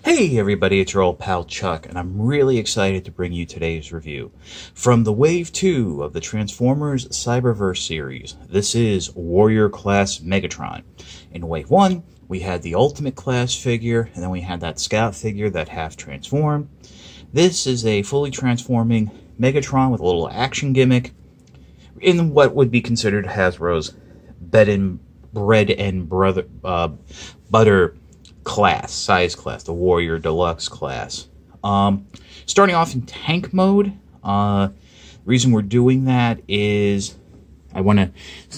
Hey everybody, it's your old pal Chuck, and I'm really excited to bring you today's review. From the Wave 2 of the Transformers Cyberverse series, this is Warrior Class Megatron. In Wave 1, we had the Ultimate Class figure, and then we had that Scout figure that half transformed. This is a fully transforming Megatron with a little action gimmick in what would be considered Hasbro's bread and butter size class, the Warrior Deluxe class. Starting off in tank mode. The reason we're doing that is I want to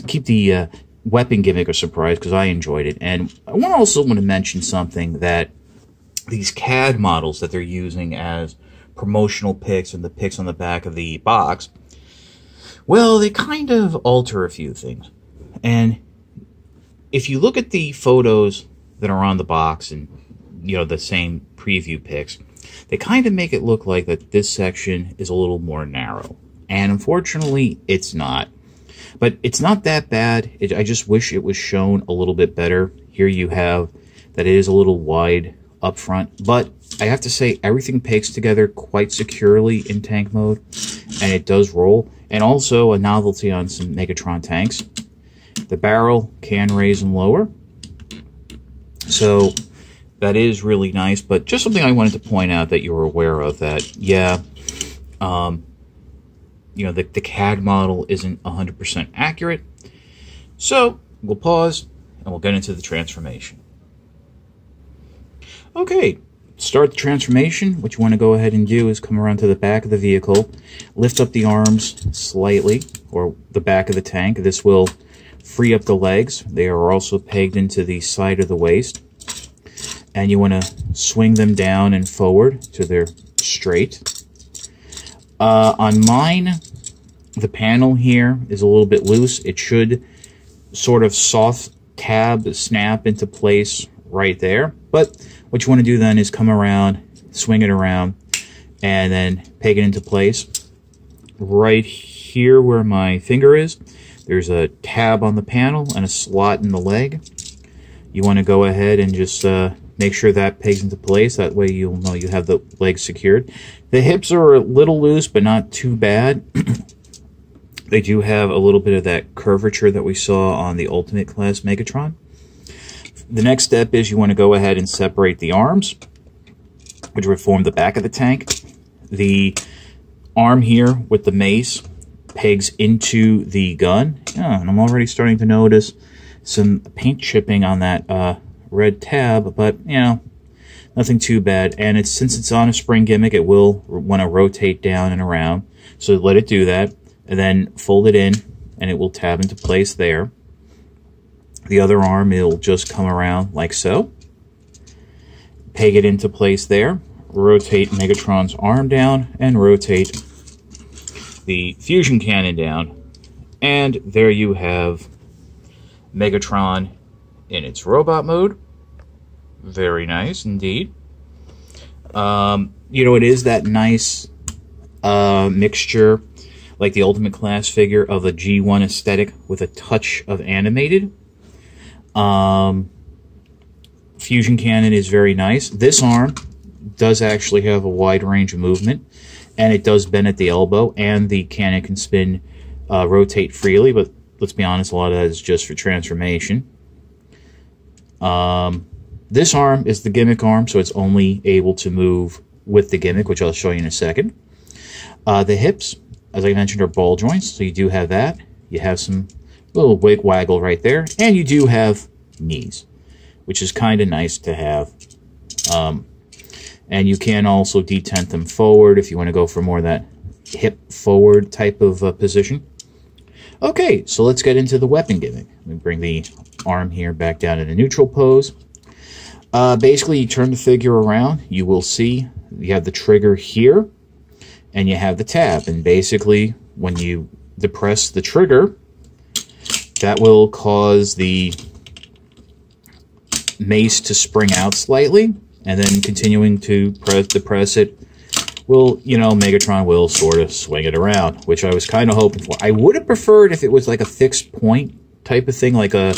keep the weapon gimmick a surprise because I enjoyed it, and I also want to mention something, that these CAD models that they're using as promotional pics and the pics on the back of the box, well, they kind of alter a few things. And if you look at the photos that are on the box and, you know, the same preview pics, they kind of make it look like that this section is a little more narrow. And unfortunately, it's not. But it's not that bad. I just wish it was shown a little bit better. Here you have that it is a little wide up front, but I have to say everything pegs together quite securely in tank mode, and it does roll. And also a novelty on some Megatron tanks, the barrel can raise and lower. So that is really nice, but just something I wanted to point out that you were aware of, that, yeah, you know, the CAD model isn't 100% accurate. So we'll pause and we'll get into the transformation. Okay, start the transformation. What you want to go ahead and do is come around to the back of the vehicle, lift up the arms slightly, or the back of the tank. This will free up the legs. They are also pegged into the side of the waist. And you want to swing them down and forward so they're straight. On mine, the panel here is a little bit loose. It should sort of soft tab, snap into place right there. But what you want to do then is come around, swing it around, and then peg it into place. Right here where my finger is, there's a tab on the panel and a slot in the leg. You want to go ahead and just make sure that pegs into place. That way you'll know you have the legs secured. The hips are a little loose, but not too bad. They do have a little bit of that curvature that we saw on the Ultimate Class Megatron. The next step is you want to go ahead and separate the arms, which would form the back of the tank. The arm here with the mace pegs into the gun. Yeah, and I'm already starting to notice some paint chipping on that red tab, but, you know, nothing too bad. And since it's on a spring gimmick, it will want to rotate down and around. So let it do that, and then fold it in, and it will tab into place there. The other arm, it'll just come around like so. Peg it into place there. Rotate Megatron's arm down, and rotate the fusion cannon down. And there you have Megatron in its robot mode. Very nice indeed. You know, it is that nice mixture, like the Ultimate Class figure, of the G1 aesthetic with a touch of animated. Fusion cannon is very nice. This arm does actually have a wide range of movement, and it does bend at the elbow, and the cannon can spin, rotate freely, but let's be honest, a lot of that is just for transformation. This arm is the gimmick arm, so it's only able to move with the gimmick, which I'll show you in a second. The hips, as I mentioned, are ball joints, so you do have that. You have some little waggle right there, and you do have knees, which is kind of nice to have. And you can also detent them forward if you want to go for more of that hip forward type of position. Okay, so let's get into the weapon gimmick. Let me bring the arm here back down in a neutral pose. Basically, you turn the figure around, you will see you have the trigger here, and you have the tab. And basically, when you depress the trigger, that will cause the mace to spring out slightly, and then continuing to depress it will, you know, Megatron will sort of swing it around, which I was kind of hoping for. I would have preferred if it was like a fixed point type of thing, like the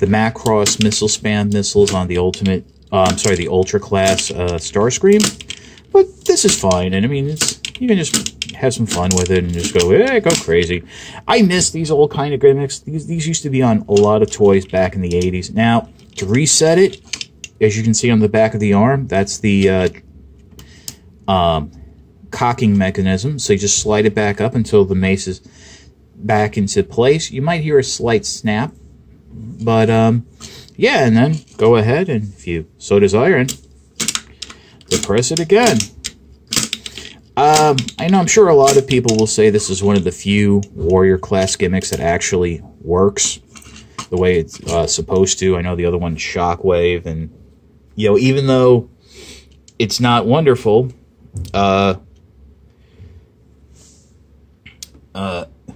Macross missile spam missiles on the Ultimate I'm sorry, the Ultra Class Starscream. But this is fine, and I mean, you can just have some fun with it and just go crazy. I miss these old kind of gimmicks. These used to be on a lot of toys back in the 80s. Now, to reset it, as you can see on the back of the arm, that's the cocking mechanism. So you just slide it back up until the mace is back into place. You might hear a slight snap, but yeah, and then go ahead and, if you so desire, and depress it again. I know, I'm sure a lot of people will say this is one of the few Warrior class gimmicks that actually works the way it's supposed to. I know the other one's Shockwave, and you know, even though it's not wonderful,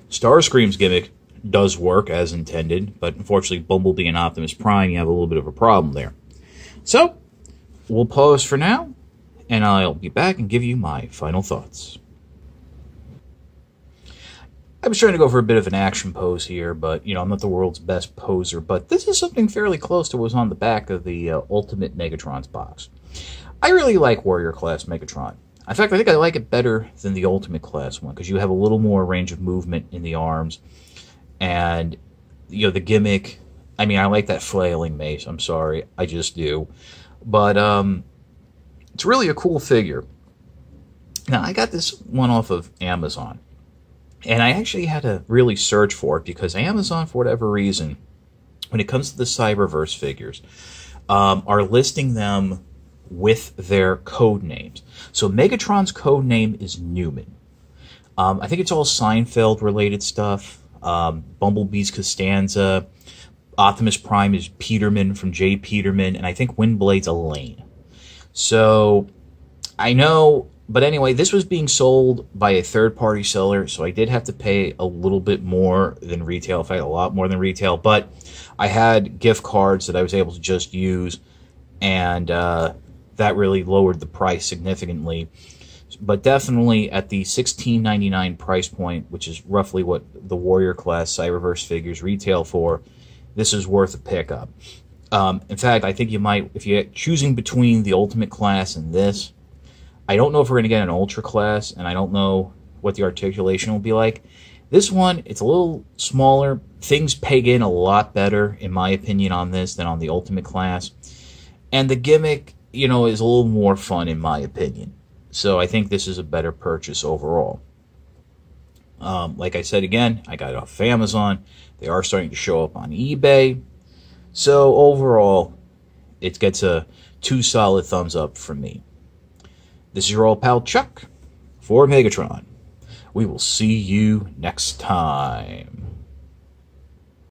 Starscream's gimmick does work as intended, but unfortunately Bumblebee and Optimus Prime, you have a little bit of a problem there. So, we'll pause for now, and I'll be back and give you my final thoughts. I was trying to go for a bit of an action pose here, but, you know, I'm not the world's best poser, but this is something fairly close to what was on the back of the Ultimate Megatron's box. I really like Warrior Class Megatron. In fact, I think I like it better than the Ultimate Class one, because you have a little more range of movement in the arms, and, you know, the gimmick, I mean, I like that flailing mace, I'm sorry, I just do. But, it's really a cool figure. Now, I got this one off of Amazon, and I actually had to really search for it, because Amazon, for whatever reason, when it comes to the Cyberverse figures, are listing them with their code names. So Megatron's code name is Newman. I think it's all Seinfeld-related stuff. Bumblebee's Costanza. Optimus Prime is Peterman from J. Peterman, and I think Windblade's Elaine. So, I know, but anyway, this was being sold by a third-party seller, so I did have to pay a little bit more than retail, in fact, a lot more than retail, but I had gift cards that I was able to just use, and that really lowered the price significantly. But definitely at the $16.99 price point, which is roughly what the Warrior Class Cyberverse figures retail for, this is worth a pickup. In fact, I think you might, if you're choosing between the Ultimate Class and this, I don't know if we're going to get an Ultra Class, and I don't know what the articulation will be like. This one, it's a little smaller. Things peg in a lot better, in my opinion, on this than on the Ultimate Class. And the gimmick, you know, is a little more fun, in my opinion. So I think this is a better purchase overall. Like I said again, I got it off of Amazon. They are starting to show up on eBay. So overall, it gets a 2 solid thumbs up from me. This is your old pal Chuck for Megatron. We will see you next time.